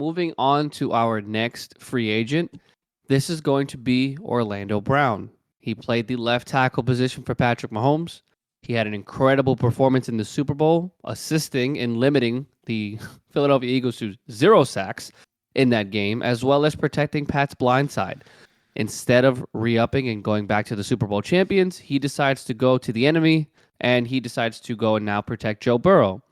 moving on to our next free agent, this is going to be Orlando Brown. He played the left tackle position for Patrick Mahomes. He had an incredible performance in the Super Bowl, assisting in limiting the Philadelphia Eagles to 0 sacks in that game, as well as protecting Pat's blind side. Instead of re-upping and going back to the Super Bowl champions, he decides to go to the enemy, and he decides to go and now protect Joe Burrow.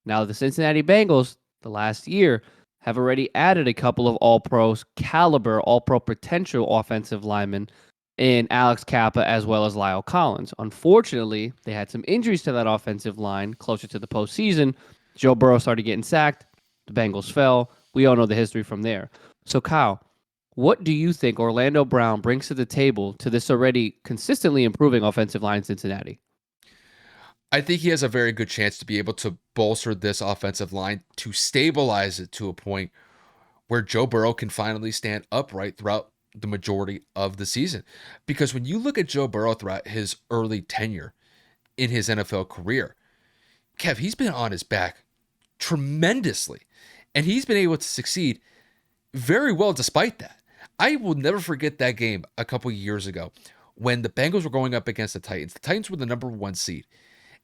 Now, the Cincinnati Bengals, the last year, have already added a couple of all-pros caliber, all-pro potential offensive linemen in Alex Kappa as well as Lyle Collins. Unfortunately, they had some injuries to that offensive line closer to the postseason. Joe Burrow started getting sacked. The Bengals fell. We all know the history from there. So, Kyle, what do you think Orlando Brown brings to the table to this already consistently improving offensive line in Cincinnati? I think he has a very good chance to be able to bolster this offensive line to stabilize it to a point where Joe Burrow can finally stand upright throughout the majority of the season. Because when you look at Joe Burrow throughout his early tenure in his NFL career, Kev, he's been on his back tremendously, and he's been able to succeed very well despite that. I will never forget that game a couple years ago when the Bengals were going up against the Titans. The Titans were the number 1 seed,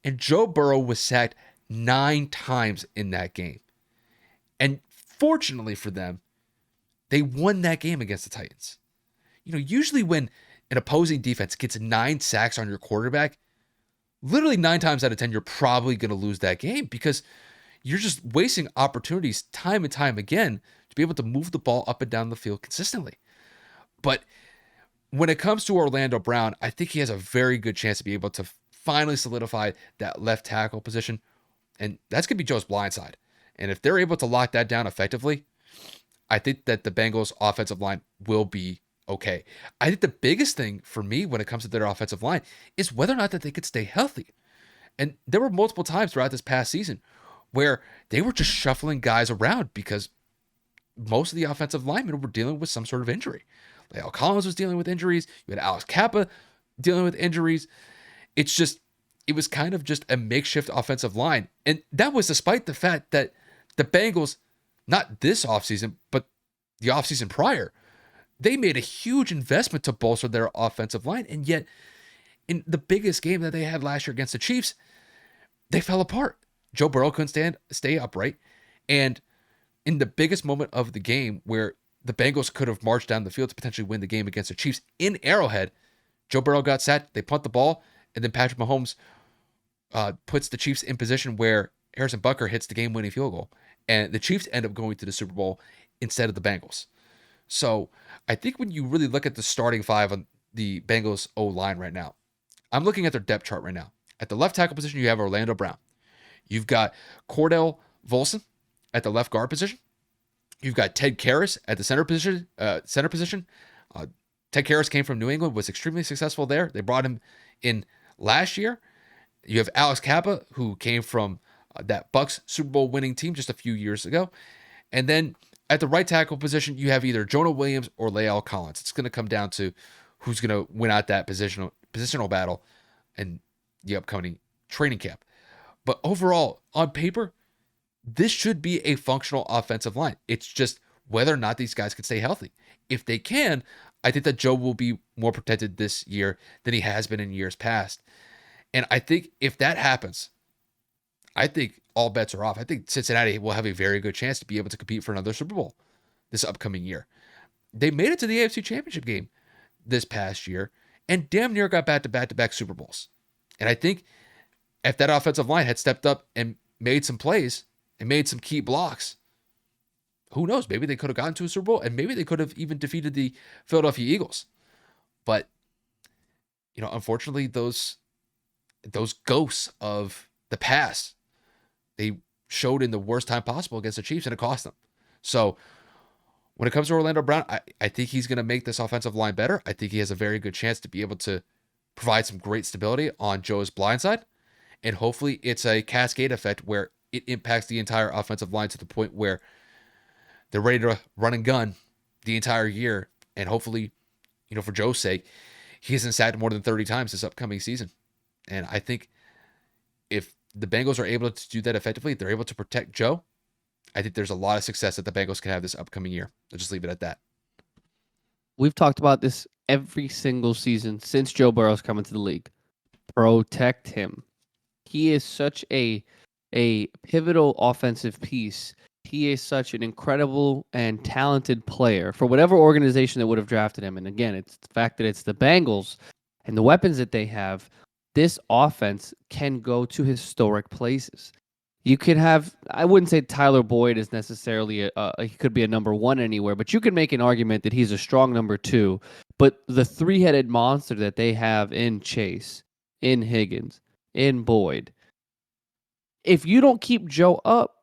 and Joe Burrow was sacked 9 times in that game. And fortunately for them, they won that game against the Titans. Usually when an opposing defense gets 9 sacks on your quarterback, literally 9 times out of 10, you're probably going to lose that game because you're just wasting opportunities time and time again to be able to move the ball up and down the field consistently. But when it comes to Orlando Brown, I think he has a very good chance to be able to finally solidify that left tackle position. And that's going to be Joe's blind side. And if they're able to lock that down effectively, I think that the Bengals offensive line will be okay. I think the biggest thing for me when it comes to their offensive line is whether or not that they could stay healthy. And there were multiple times throughout this past season where they were just shuffling guys around because most of the offensive linemen were dealing with some sort of injury. Lyle Collins was dealing with injuries. You had Alex Kappa dealing with injuries. It was kind of just a makeshift offensive line. And that was despite the fact that the Bengals, not this offseason, but the offseason prior, they made a huge investment to bolster their offensive line. And yet, in the biggest game that they had last year against the Chiefs, they fell apart. Joe Burrow couldn't stay upright. And in the biggest moment of the game where the Bengals could have marched down the field to potentially win the game against the Chiefs in Arrowhead, Joe Burrow got sacked. They punt the ball, and then Patrick Mahomes puts the Chiefs in position where Harrison Butker hits the game-winning field goal. And the Chiefs end up going to the Super Bowl instead of the Bengals. So I think when you really look at the starting 5 on the Bengals O-line right now, I'm looking at their depth chart right now. At the left tackle position, you have Orlando Brown. You've got Cordell Volson at the left guard position. You've got Ted Karras at the center position. Ted Karras came from New England, was extremely successful there. They brought him in last year. You have Alex Kappa, who came from that Bucs Super Bowl winning team just a few years ago. And then at the right tackle position, you have either Jonah Williams or La'el Collins. It's going to come down to who's going to win out that positional battle in the upcoming training camp. But overall, on paper, this should be a functional offensive line. It's just whether or not these guys can stay healthy. If they can, I think that Joe will be more protected this year than he has been in years past. And I think if that happens, I think all bets are off. I think Cincinnati will have a very good chance to be able to compete for another Super Bowl this upcoming year. They made it to the AFC Championship game this past year and damn near got back-to-back Super Bowls. And I think if that offensive line had stepped up and made some plays and made some key blocks, who knows? Maybe they could have gotten to a Super Bowl and maybe they could have even defeated the Philadelphia Eagles. But, unfortunately, those ghosts of the past, they showed in the worst time possible against the Chiefs, and it cost them. So when it comes to Orlando Brown, I think he's going to make this offensive line better. I think he has a very good chance to be able to provide some great stability on Joe's blind side. And hopefully it's a cascade effect where it impacts the entire offensive line to the point where they're ready to run and gun the entire year. And hopefully, for Joe's sake, he isn't sacked more than 30 times this upcoming season. And I think if the Bengals are able to do that effectively, they're able to protect Joe, I think there's a lot of success that the Bengals can have this upcoming year. I'll just leave it at that. We've talked about this every single season since Joe Burrow's come into the league. Protect him. He is such a pivotal offensive piece. He is such an incredible and talented player for whatever organization that would have drafted him. And again, it's the fact that it's the Bengals and the weapons that they have. This offense can go to historic places. You could have, I wouldn't say Tyler Boyd is necessarily he could be a number one anywhere, but you could make an argument that he's a strong number two. But the three-headed monster that they have in Chase, in Higgins, in Boyd, if you don't keep Joe up,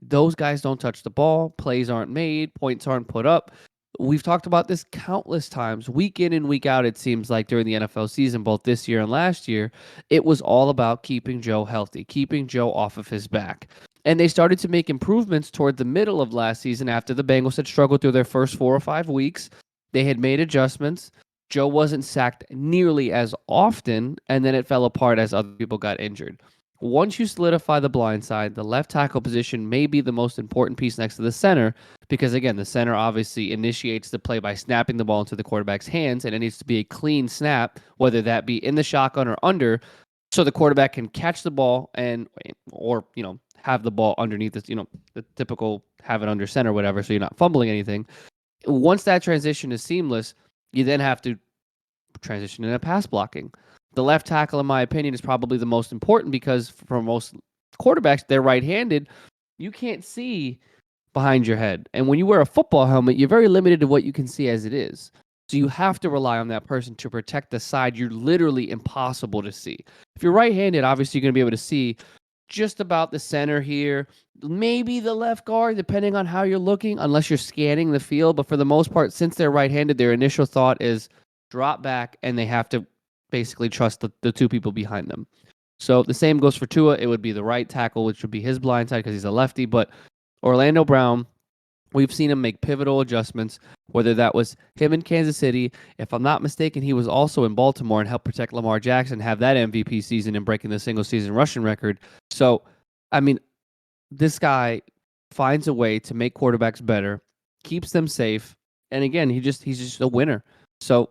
those guys don't touch the ball, plays aren't made, points aren't put up. We've talked about this countless times, week in and week out, it seems like during the NFL season, both this year and last year. It was all about keeping Joe healthy, keeping Joe off of his back. And they started to make improvements toward the middle of last season after the Bengals had struggled through their first 4 or 5 weeks. They had made adjustments. Joe wasn't sacked nearly as often, and then it fell apart as other people got injured. Once you solidify the blind side, the left tackle position may be the most important piece next to the center because, again, the center obviously initiates the play by snapping the ball into the quarterback's hands, and it needs to be a clean snap, whether that be in the shotgun or under, so the quarterback can catch the ball or have the ball underneath this, the typical have it under center, whatever, so you're not fumbling anything. Once that transition is seamless, you then have to transition into pass blocking. The left tackle, in my opinion, is probably the most important because for most quarterbacks, they're right-handed. You can't see behind your head. And when you wear a football helmet, you're very limited to what you can see as it is. So you have to rely on that person to protect the side you're literally impossible to see. If you're right-handed, obviously you're going to be able to see just about the center here, maybe the left guard, depending on how you're looking, unless you're scanning the field. But for the most part, since they're right-handed, their initial thought is drop back, and they have to basically trust the two people behind them. So the same goes for Tua. It would be the right tackle, which would be his blind side because he's a lefty. But Orlando Brown, we've seen him make pivotal adjustments, whether that was him in Kansas City. If I'm not mistaken, he was also in Baltimore and helped protect Lamar Jackson, have that MVP season and breaking the single-season rushing record. So, I mean, this guy finds a way to make quarterbacks better, keeps them safe, and again, he's just a winner. So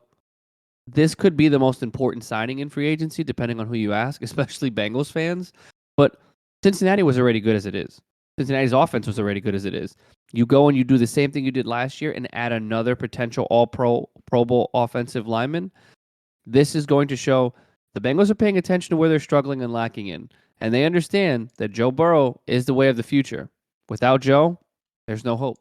this could be the most important signing in free agency, depending on who you ask, especially Bengals fans. But Cincinnati was already good as it is. Cincinnati's offense was already good as it is. You go and you do the same thing you did last year and add another potential all-pro, Pro Bowl offensive lineman. This is going to show the Bengals are paying attention to where they're struggling and lacking in. And they understand that Joe Burrow is the way of the future. Without Joe, there's no hope.